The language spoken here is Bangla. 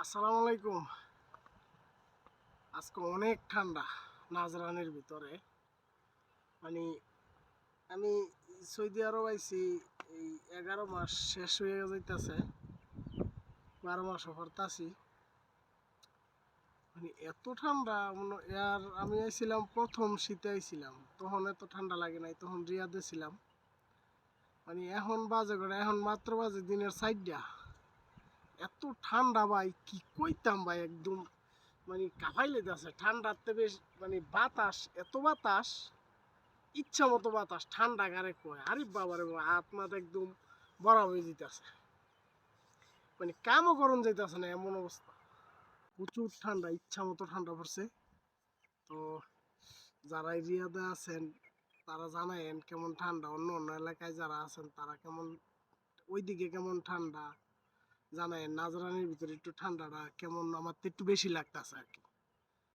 আসসালামু আলাইকুম। আজকে অনেক ঠান্ডা নাজরানের ভিতরে। মানে আমি সৌদি আরব আইছি, এই 11 মাস শেষ হয়ে যাইতেছে, 12 মাস হরতাছি। মানে এত ঠান্ডা আর আমি আইছিলাম প্রথম শীতে আইছিলাম, তখন এত ঠান্ডা লাগে নাই, তখন রিয়াদে ছিলাম। মানে এখন বাজে করে, এখন মাত্র বাজে দিনের 4টা। এত ঠান্ডা ভাই, কি কইতাম ভাই, একদম মানে কাঁপাই লেগেছে ঠান্ডাতে। বেশ মানে বাতাস, এত বাতাস, ইচ্ছা মতো বাতাস, ঠান্ডা গারে কয় আরে বাবারে বাবা, হাত মাথা একদম বড় হয়ে যেতেছে। মানে কামও করণ যাইতেছে না, এমন অবস্থা। প্রচুর ঠান্ডা, ইচ্ছা মতো ঠান্ডা পড়ছে। তো যারা এরিয়াতে আছেন তারা জানায়েন কেমন ঠান্ডা, অন্য অন্য এলাকায় যারা আছেন তারা কেমন, ওইদিকে কেমন ঠান্ডা জানায়েন। নাজরানির ভিতরে একটু ঠান্ডাটা কেমন, আমার তো একটু বেশি লাগতেছে আর কি।